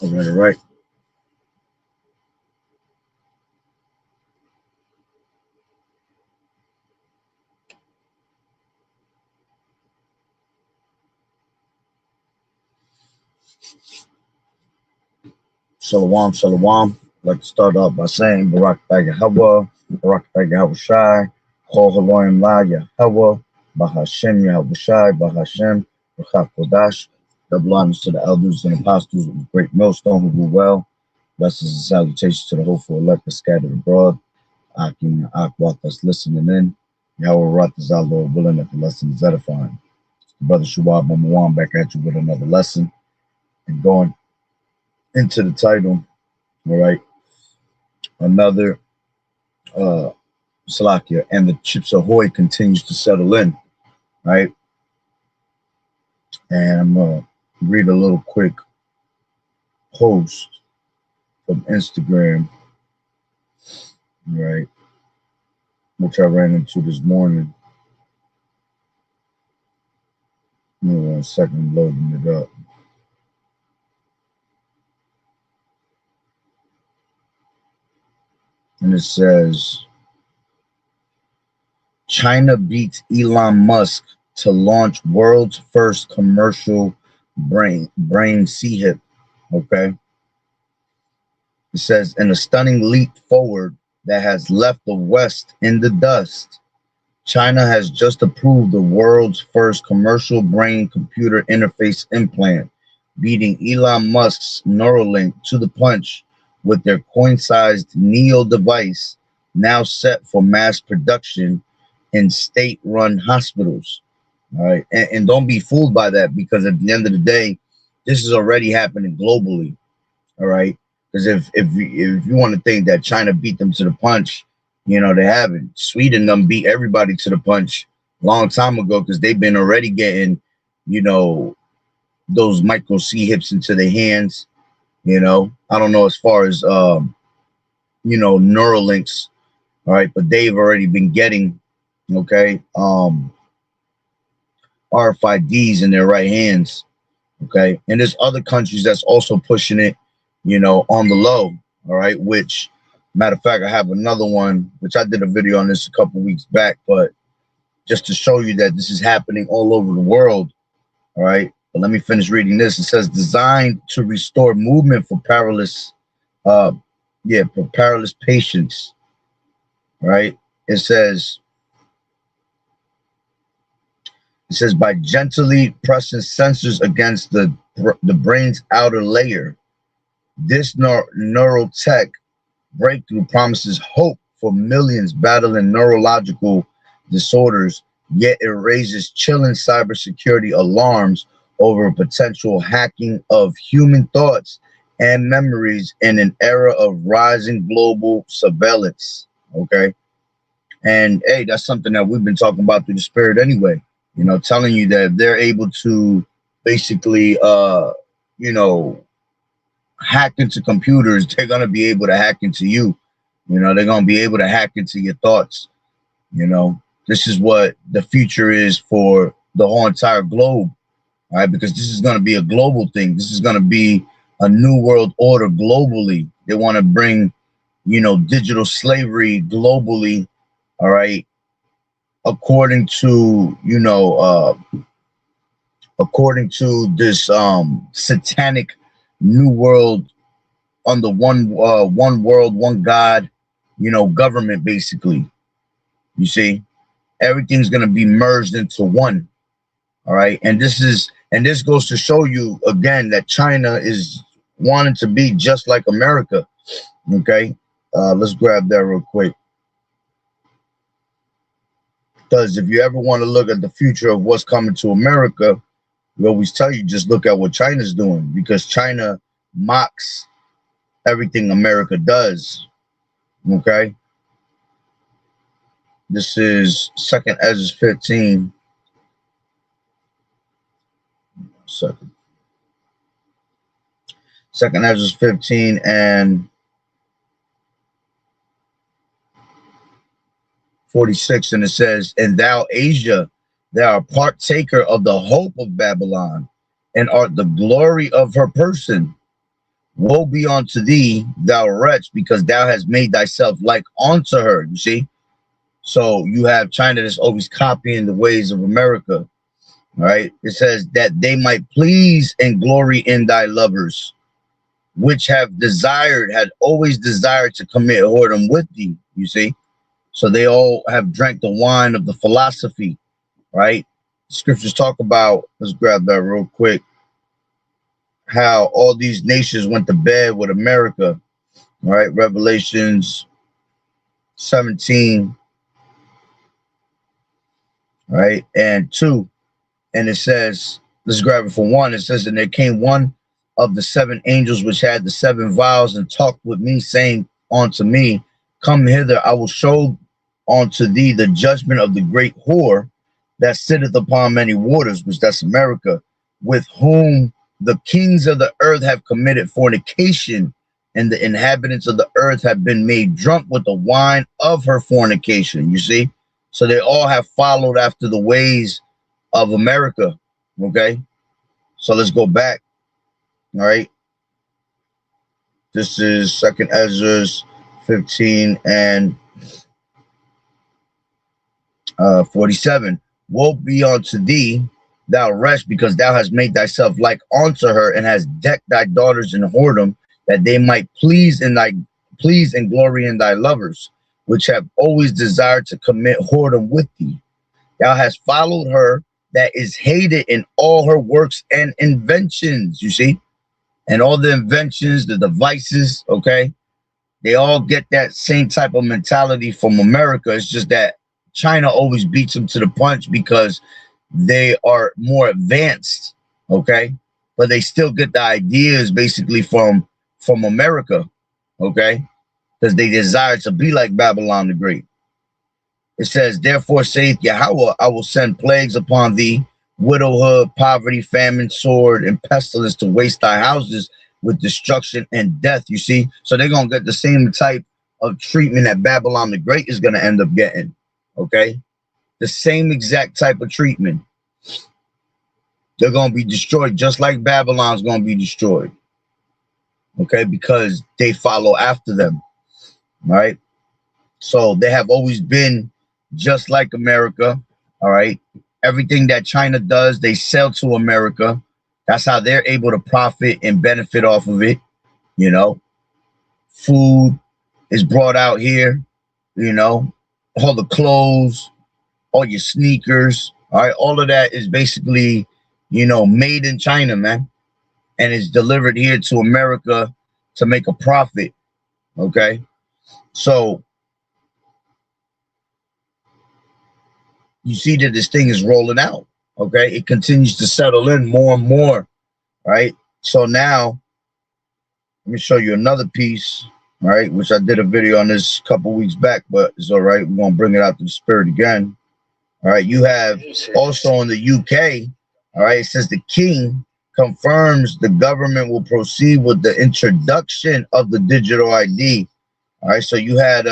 All right, all right. Shalom, shalom. I'd like to start off by saying Barak Yahweh, Barak Yahweh Shai, Kol Haloim La Yahweh, Bahashem Yahweh Shai, Bahashem, Rachak Kodash. Double honors to the elders and apostles of the great millstone who rule well. Blessings and salutations to the hopeful elect that scattered abroad. Akim Akwat that's listening in. Yahweh Rat is our Lord willing that the lesson is edifying. Brother Shuab Mawan back at you with another lesson and going into the title. All right. Another Salakia, and the chips Ahoy continues to settle in, right? And I'm gonna read a little quick post from Instagram, right? Which I ran into this morning. Give me 1 second, loading it up. And it says China beats Elon Musk to launch world's first commercial brain CHIP. Okay. It says in a stunning leap forward that has left the West in the dust, China has just approved the world's first commercial brain computer interface implant, beating Elon Musk's Neuralink to the punch with their coin-sized Neo device now set for mass production in state-run hospitals. All right, and don't be fooled by that, because at the end of the day, this is already happening globally. All right, because if you want to think that China beat them to the punch, you know they haven't. Sweden them beat everybody to the punch a long time ago, because they've been already getting, you know, those micro C hips into their hands. You know, I don't know as far as you know, Neuralinks, all right, but they've already been getting, okay, RFIDs in their right hands, okay, and there's other countries that's also pushing it, you know, on the low, all right, which, matter of fact, I have another one, which I did a video on this a couple weeks back, but just to show you that this is happening all over the world, all right, but let me finish reading this. It says, designed to restore movement for paralysis, for paralysis patients, right? It says by gently pressing sensors against the brain's outer layer, this neural tech breakthrough promises hope for millions battling neurological disorders, yet it raises chilling cybersecurity alarms over potential hacking of human thoughts and memories in an era of rising global surveillance. Okay. And hey, that's something that we've been talking about through the spirit anyway. You know, telling you that they're able to basically, you know, hack into computers. They're going to be able to hack into you. You know, they're going to be able to hack into your thoughts. You know, this is what the future is for the whole entire globe. All right, because this is going to be a global thing. This is going to be a new world order globally. They want to bring, you know, digital slavery globally. All right. According to, you know, according to this satanic new world under one world, one God, you know, government, basically. You see, everything's gonna be merged into one. All right, and this goes to show you again that China is wanting to be just like America. Okay, let's grab that real quick. Because if you ever want to look at the future of what's coming to America, we always tell you just look at what China's doing, because China mocks everything America does. Okay. This is 2nd Ezra 15. Second. 2nd Ezra 15 and 46, and it says, and thou, Asia, thou art partaker of the hope of Babylon, and art the glory of her person. Woe be unto thee, thou wretch, because thou hast made thyself like unto her. You see? So you have China that's always copying the ways of America. Right? It says that they might please and glory in thy lovers, which have desired, had always desired to commit whoredom with thee. You see? So they all have drank the wine of the philosophy, right? Scriptures talk about, let's grab that real quick, how all these nations went to bed with America, right? Revelations 17, right? And 2. And it says, let's grab it for 1. It says, and there came one of the 7 angels which had the 7 vials and talked with me, saying unto me, come hither, I will show unto thee the judgment of the great whore that sitteth upon many waters, which that's America, with whom the kings of the earth have committed fornication, and the inhabitants of the earth have been made drunk with the wine of her fornication. You see? So they all have followed after the ways of America. Okay? So let's go back. All right. This is 2nd Ezra 15 and 47. Woe be unto thee, thou wretch, because thou hast made thyself like unto her, and hast decked thy daughters in whoredom, that they might please and glory in thy lovers, which have always desired to commit whoredom with thee. Thou hast followed her that is hated in all her works and inventions. You see? And all the inventions, the devices, okay? They all get that same type of mentality from America. It's just that China always beats them to the punch because they are more advanced, okay? But they still get the ideas basically from America, okay? Because they desire to be like Babylon the Great. It says, therefore saith Yahweh, I will send plagues upon thee, widowhood, poverty, famine, sword, and pestilence to waste thy houses with destruction and death. You see? So they're going to get the same type of treatment that Babylon the Great is going to end up getting. Okay? The same exact type of treatment. They're going to be destroyed just like Babylon's going to be destroyed. Okay? Because they follow after them. Right? So they have always been just like America. All right? Everything that China does, they sell to America. That's how they're able to profit and benefit off of it. You know, food is brought out here, you know, all the clothes, all your sneakers, all right, all of that is basically, you know, made in China, man, and it's delivered here to America to make a profit. Okay, so you see that this thing is rolling out. Okay, it continues to settle in more and more. Right. So now let me show you another piece. All right, which I did a video on this a couple weeks back, but it's all right. We're gonna bring it out to the spirit again. All right, you have also in the UK. All right, it says the king confirms the government will proceed with the introduction of the digital ID. All right, so you had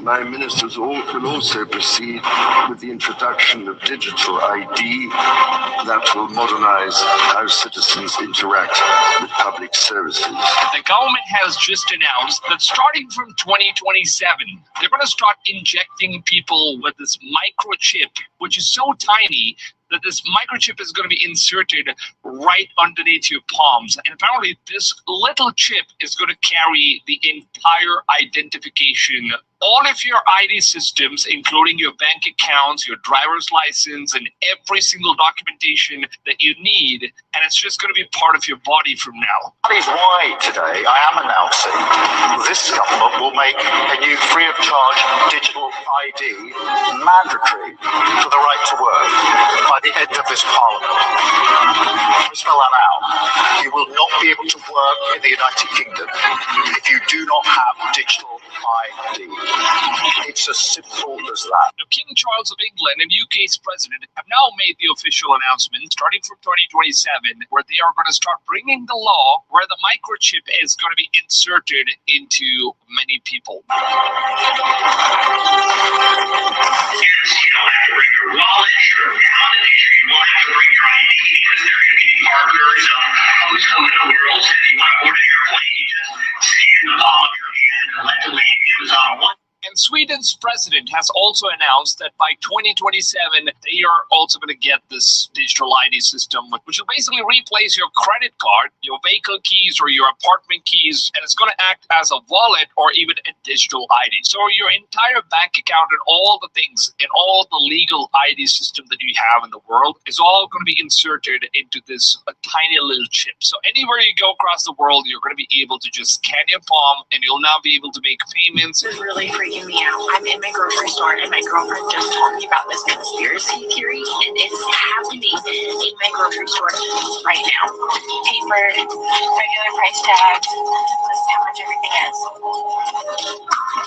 My ministers will also proceed with the introduction of digital ID that will modernize how citizens interact with public services. The government has just announced that starting from 2027, they're going to start injecting people with this microchip, which is so tiny that this microchip is going to be inserted right underneath your palms. And apparently this little chip is going to carry the entire identification, all of your ID systems, including your bank accounts, your driver's license, and every single documentation that you need. And it's just going to be part of your body from now. That is why today I am announcing this government will make a new free of charge digital ID mandatory for the right to work by the end of this parliament. Let me spell that out. You will not be able to work in the United Kingdom if you do not have digital ID. It's as simple as that. Now, King Charles of England and UK's president have now made the official announcement starting from 2027 where they are going to start bringing the law where the microchip is going to be inserted into many people. your wallet, your wallet, you will have to bring your ID because there are going to be markers of post-COVID world. So if you want to order your plane, you just scan the palm of your hand and let the lady Amazon one. And Sweden's president has also announced that by 2027, they are also going to get this digital ID system, which will basically replace your credit card, your vehicle keys, or your apartment keys, and it's going to act as a wallet or even a digital ID. So your entire bank account and all the things and all the legal ID system that you have in the world is all going to be inserted into this tiny little chip. So anywhere you go across the world, you're going to be able to just scan your palm, and you'll now be able to make payments. This is really freaking me out. I'm in my grocery store and my girlfriend just told me about this conspiracy theory, and it's happening in my grocery store right now. Paper, regular price tags, this is how much everything is.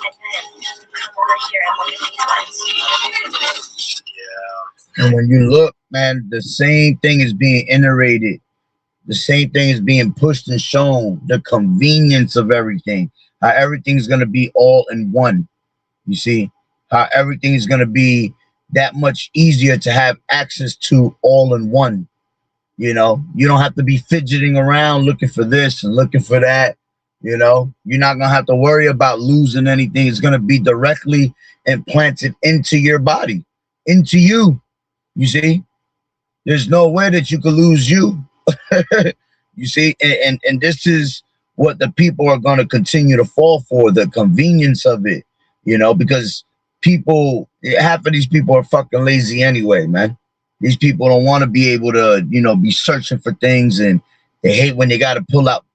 And then come over here and look at these ones. Yeah. And when you look, man, the same thing is being iterated. The same thing is being pushed and shown. The convenience of everything. How everything's going to be all in one. You see how everything is going to be that much easier to have access to all in one. You know, you don't have to be fidgeting around looking for this and looking for that. You know, you're not going to have to worry about losing anything. It's going to be directly implanted into your body, into you. You see, there's no way that you could lose you. You see, and this is what the people are going to continue to fall for, the convenience of it. You know, because people, half of these people are fucking lazy anyway, man. These people don't want to be able to, you know, be searching for things, and they hate when they got to pull out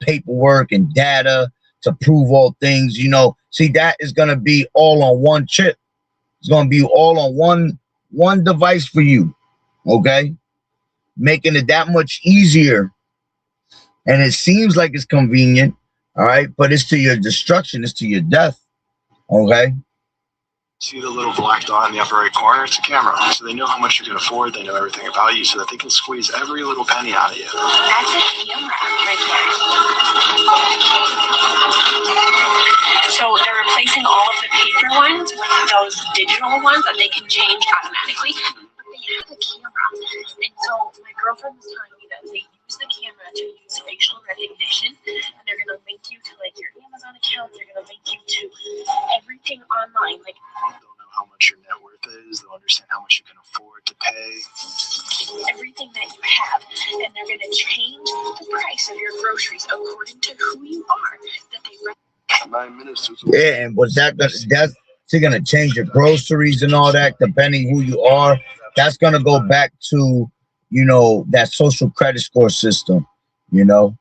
paperwork and data to prove all things, you know. See, that is going to be all on one chip. It's going to be all on one device for you, okay? Making it that much easier. And it seems like it's convenient, all right? But it's to your destruction. It's to your death. Okay. See the little black dot in the upper right corner? It's a camera. So they know how much you can afford. They know everything about you so that they can squeeze every little penny out of you. That's a camera right there. So they're replacing all of the paper ones with those digital ones that they can change automatically. But they have a camera. And so my girlfriend was telling me that they use the camera to use facial recognition, and they're going to link you to like your Amazon account. They're going to link you to everything online. Like, they'll know how much your net worth is. They'll understand how much you can afford to pay. Everything that you have, and they're going to change the price of your groceries according to who you are. That they My ministers. Yeah, and was that's gonna change your groceries and all that, depending who you are. That's gonna go back to, you know, that social credit score system, you know,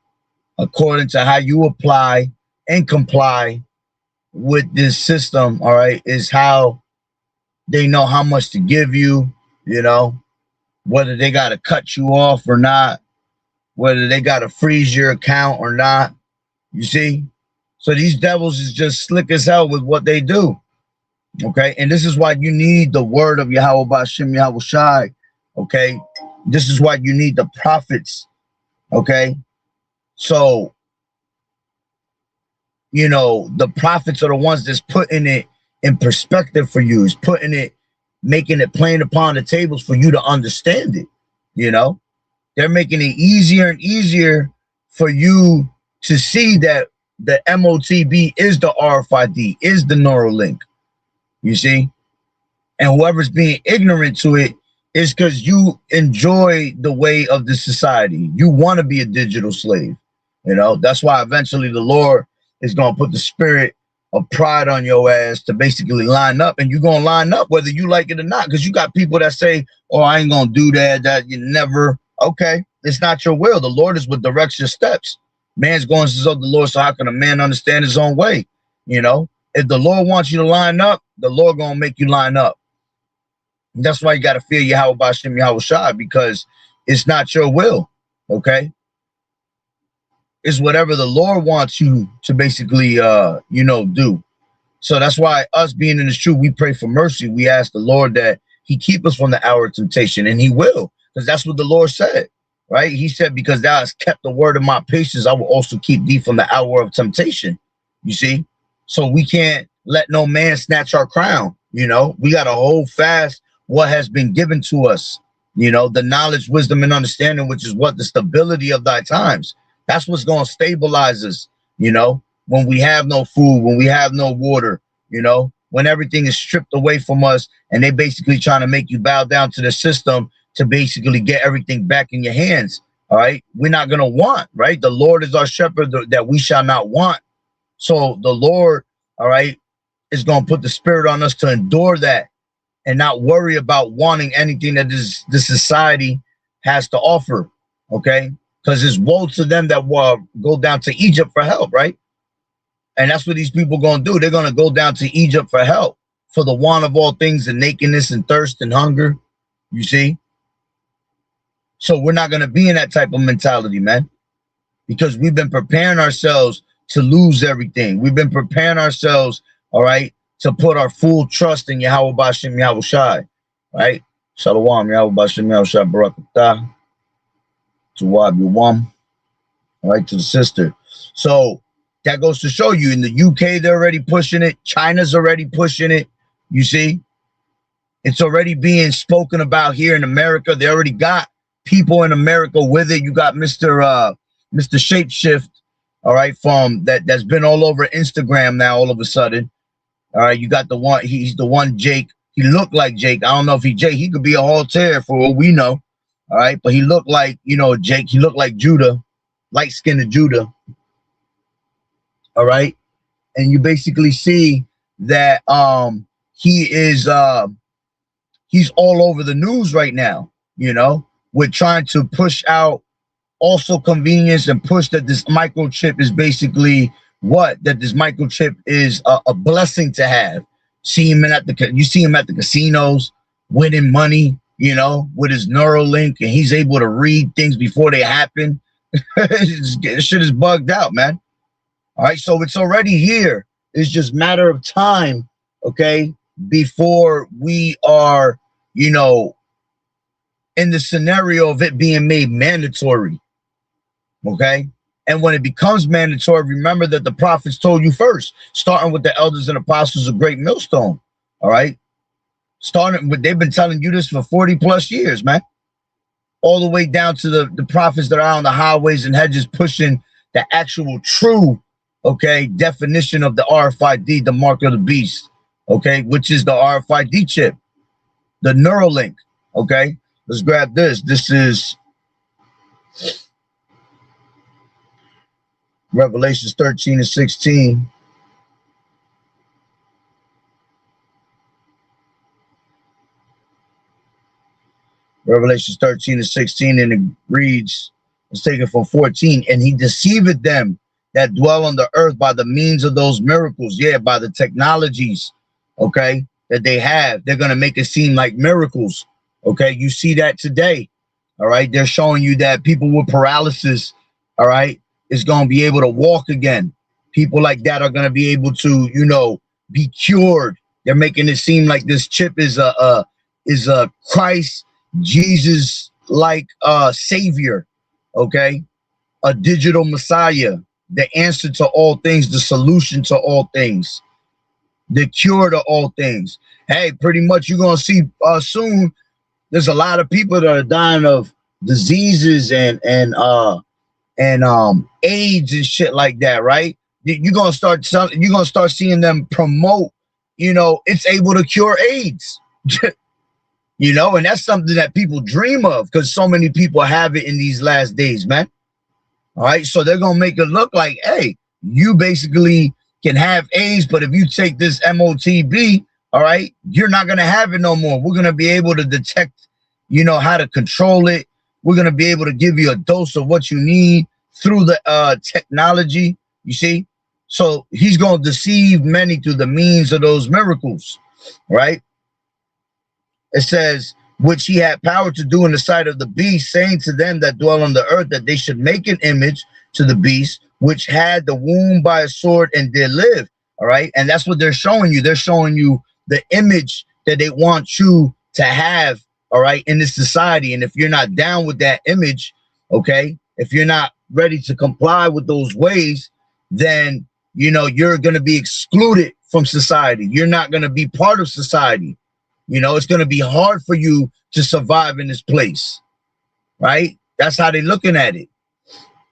according to how you apply and comply with this system, all right, is how they know how much to give you, you know, whether they got to cut you off or not, whether they got to freeze your account or not, you see? So these devils is just slick as hell with what they do, okay? And this is why you need the word of Yahweh B'Shem Yahweh Shai, okay? This is why you need the prophets, okay? So, you know, the prophets are the ones that's putting it in perspective for you, is putting it, making it plain upon the tables for you to understand it, you know? They're making it easier and easier for you to see that the MOTB is the RFID, is the Neuralink, you see? And whoever's being ignorant to it is because you enjoy the way of the society. You want to be a digital slave, you know? That's why eventually the Lord is going to put the spirit of pride on your ass to basically line up, and you're going to line up whether you like it or not, because you got people that say, oh, I ain't going to do that you never. Okay, it's not your will. The Lord is what directs your steps. Man's going to the Lord, so how can a man understand his own way? You know, if the Lord wants you to line up, the Lord going to make you line up. And that's why you got to fear Yahweh B'Shem Yahweh Shai, because it's not your will, okay? It's whatever the Lord wants you to basically, you know, do. So that's why us being in this truth, we pray for mercy. We ask the Lord that he keep us from the hour of temptation, and he will. Because that's what the Lord said, right? He said, because thou hast kept the word of my patience, I will also keep thee from the hour of temptation. You see? So we can't let no man snatch our crown. You know, we got to hold fast what has been given to us. You know, the knowledge, wisdom, and understanding, which is what the stability of thy times. That's what's going to stabilize us, you know, when we have no food, when we have no water, you know, when everything is stripped away from us and they basically trying to make you bow down to the system to basically get everything back in your hands. All right. We're not going to want, right? The Lord is our shepherd that we shall not want. So the Lord, all right, is going to put the spirit on us to endure that and not worry about wanting anything that this society has to offer, okay? Because it's woe to them that go down to Egypt for help, right? And that's what these people going to do. They're going to go down to Egypt for help, for the want of all things and nakedness and thirst and hunger, you see? So we're not going to be in that type of mentality, man, because we've been preparing ourselves to lose everything. We've been preparing ourselves, all right, to put our full trust in Yahweh Bashem Yahweh Shai, right? Shalom, Yahweh Bashem Yahweh Shai, Barakatah, Tawab Yawam, all right, to the sister. So that goes to show you in the UK, they're already pushing it. China's already pushing it. You see, it's already being spoken about here in America. They already got people in America with it. You got Mr. Shapeshift, all right, from that's been all over Instagram now all of a sudden. All right, you got the one, he's the one Jake. He looked like Jake. I don't know if he Jake. He could be a Voltaire for what we know. All right, but he looked like, you know, Jake. He looked like Judah, light-skinned Judah. All right, and you basically see that he is he's all over the news right now. You know, we're trying to push out also convenience and push that this microchip is basically what, that this microchip is a blessing to have. See him at you see him at the casinos winning money, you know, with his Neuralink, and he's able to read things before they happen. Shit is bugged out, man. All right, so it's already here. It's just a matter of time, okay, before we are, you know, in the scenario of it being made mandatory, okay? And when it becomes mandatory, remember that the prophets told you first, starting with the elders and apostles of Great Millstone, all right? Starting with, they've been telling you this for 40 plus years, man. All the way down to the prophets that are on the highways and hedges pushing the actual true, okay, definition of the RFID, the mark of the beast, okay, which is the RFID chip, the Neuralink, okay? Let's grab this. This is Revelations 13 and 16. Revelations 13 and 16, and it reads, it's taken from 14, and he deceived them that dwell on the earth by the means of those miracles. Yeah, by the technologies, okay, that they have. They're going to make it seem like miracles, okay? You see that today, all right? They're showing you that people with paralysis, all right, is going to be able to walk again. People like that are going to be able to, you know, be cured. They're making it seem like this chip is a Christ, Jesus like savior, okay? A digital Messiah, the answer to all things, the solution to all things, the cure to all things. Hey, pretty much you're going to see soon, there's a lot of people that are dying of diseases and AIDS and shit like that, right? You're gonna start seeing them promote, you know, it's able to cure AIDS. You know, and that's something that people dream of because so many people have it in these last days, man. All right, so they're gonna make it look like, hey, you basically can have AIDS, but if you take this MOTB, all right, you're not gonna have it no more. We're gonna be able to detect, you know, how to control it. We're gonna be able to give you a dose of what you need through the technology, you see? So he's going to deceive many through the means of those miracles, right? It says, which he had power to do in the sight of the beast, saying to them that dwell on the earth that they should make an image to the beast, which had the wound by a sword and did live, all right? And that's what they're showing you. They're showing you the image that they want you to have, all right, in this society. And if you're not down with that image, okay, if you're not ready to comply with those ways, then, you know, you're going to be excluded from society. You're not going to be part of society. You know, it's going to be hard for you to survive in this place, right? That's how they're looking at it,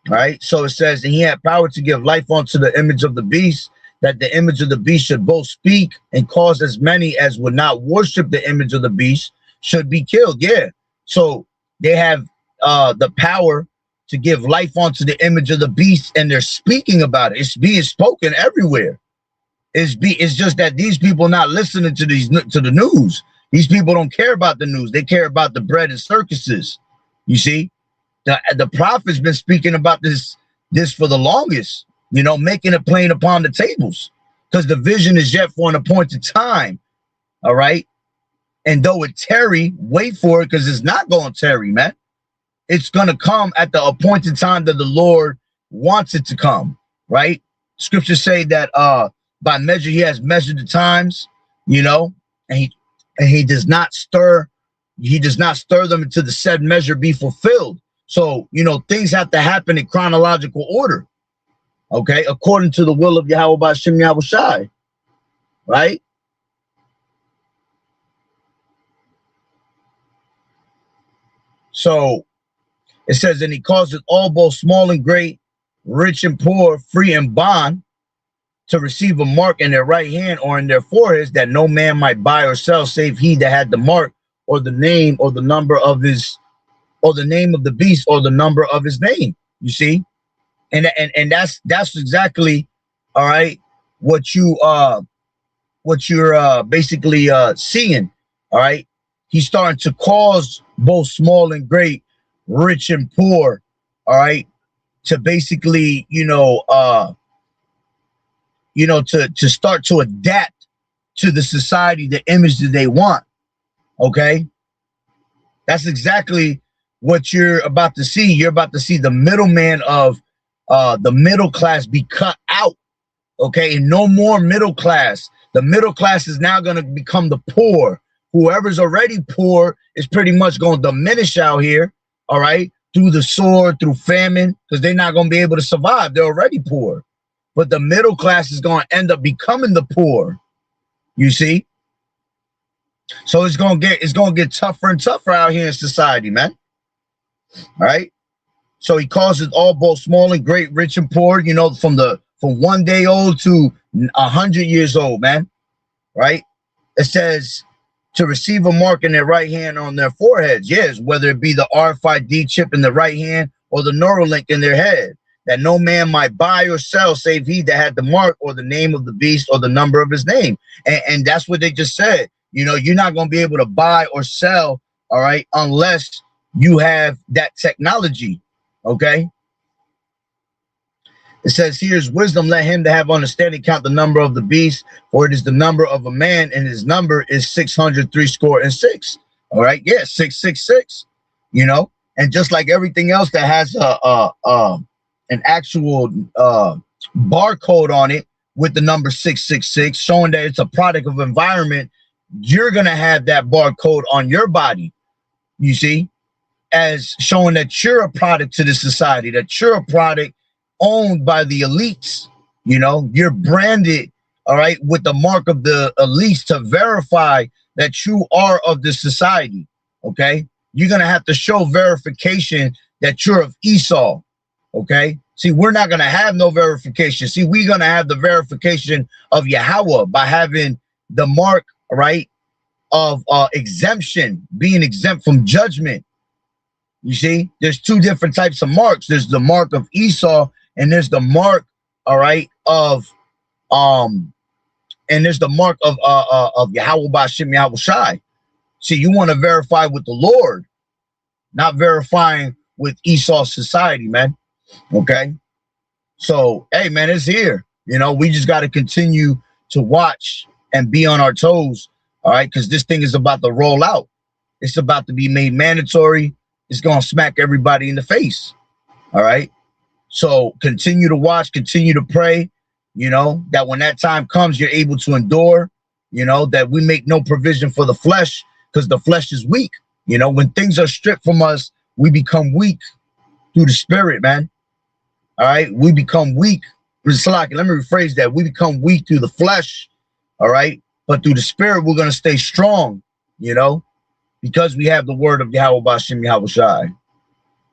right? So it says, and he had power to give life unto the image of the beast, that the image of the beast should both speak and cause as many as would not worship the image of the beast should be killed. Yeah. So they have the power to give life onto the image of the beast, and they're speaking about it. It's being spoken everywhere. It's just that these people not listening to the news. These people don't care about the news. They care about the bread and circuses. You see, the prophet's been speaking about this for the longest, you know, making it plain upon the tables, because the vision is yet for an appointed time. All right. And though it tarry, wait for it, because it's not going to tarry, man. It's going to come at the appointed time that the Lord wants it to come, right? Scriptures say that by measure he has measured the times, you know, and he does not stir them until the said measure be fulfilled. So, you know, things have to happen in chronological order, okay, according to the will of Yahweh B'Shem Yahweh Shai, right? So it says, and he causeth all, both small and great, rich and poor, free and bond, to receive a mark in their right hand or in their foreheads, that no man might buy or sell save he that had the mark, or the name, or the number of his, or the name of the beast, or the number of his name. You see, and that's exactly, all right, what you're basically seeing. All right, he's starting to cause both small and great, rich and poor, all right, to basically, to start to adapt to the society, the image that they want. Okay, that's exactly what you're about to see. You're about to see the middleman of the middle class be cut out. Okay, and no more middle class. The middle class is now going to become the poor. Whoever's already poor is pretty much going to diminish out here. All right, through the sword, through famine, because they're not going to be able to survive. They're already poor. But the middle class is going to end up becoming the poor. You see? So it's going to get tougher and tougher out here in society, man. All right? So he causes all, both small and great, rich and poor, you know, from 1 day old to 100 years old, man. Right? It says to receive a mark in their right hand on their foreheads. Yes, whether it be the RFID chip in the right hand or the Neuralink in their head, that no man might buy or sell save he that had the mark, or the name of the beast, or the number of his name. And that's what they just said. You know, you're not going to be able to buy or sell, all right, unless you have that technology. Okay. It says, here's wisdom, let him that have understanding count the number of the beast, for it is the number of a man, and his number is 666. All right. Yeah, 666, you know, and just like everything else that has an actual barcode on it with the number 666, showing that it's a product of environment, you're going to have that barcode on your body, you see, as showing that you're a product to the society, that you're a product owned by the elites. You know, you're branded, all right, with the mark of the elites to verify that you are of the society. Okay, you're going to have to show verification that you're of Esau. Okay, see, we're not going to have no verification. See, we're going to have the verification of Yahweh by having the mark, right, of exemption, being exempt from judgment. You see, there's two different types of marks. There's the mark of Esau, and there's the mark, all right, of and there's the mark of Yahweh B'Shem Yahweh Shai. See, you want to verify with the Lord, not verifying with Esau's society, man. Okay, so hey, man, it's here. You know, we just got to continue to watch and be on our toes, all right, because this thing is about to roll out. It's about to be made mandatory. It's gonna smack everybody in the face. All right, so continue to watch, continue to pray. You know, that when that time comes, you're able to endure. You know, that we make no provision for the flesh, because the flesh is weak. You know, when things are stripped from us, we become weak through the spirit, man. All right, we become weak. Let me rephrase that. We become weak through the flesh, all right, but through the spirit, we're going to stay strong. you know, because we have the word of Yahweh Bashem Yahweh Shai.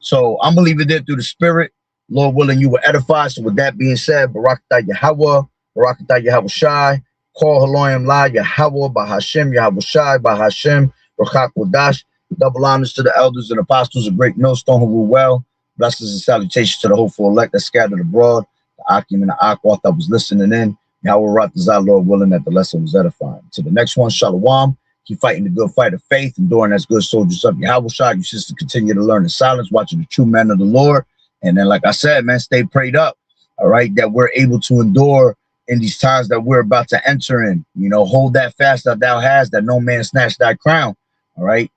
So I'm going to leave it there through the spirit. Lord willing, you will edify. So with that being said, Barakatah Yahweh, Barakatah Yahweh Shai, call Haloyim La Yahweh, Bahashem Yahweh Shai, Bahashem, Rakak Wadash. Double honors to the elders and apostles, a great millstone who rule well. Blessings and salutations to the hopeful elect that scattered abroad, the Akim and the Akwat that was listening in. Yahweh Ratazah, Lord willing, that the lesson was edifying. To the next one, Shalom. Keep fighting the good fight of faith, enduring as good soldiers of Yahweh Shai. You sisters continue to learn in silence, watching the true men of the Lord. And then, like I said, man, stay prayed up, all right, that we're able to endure in these times that we're about to enter in. You know, hold that fast that thou hast, that no man snatch thy crown, all right?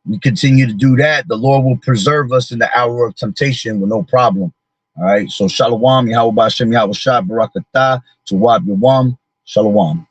We continue to do that. The Lord will preserve us in the hour of temptation with no problem. All right. So Shalom, Yahweh Bashem, Yahweh Shai, Barakatah, Tawab Yawam, Shalom.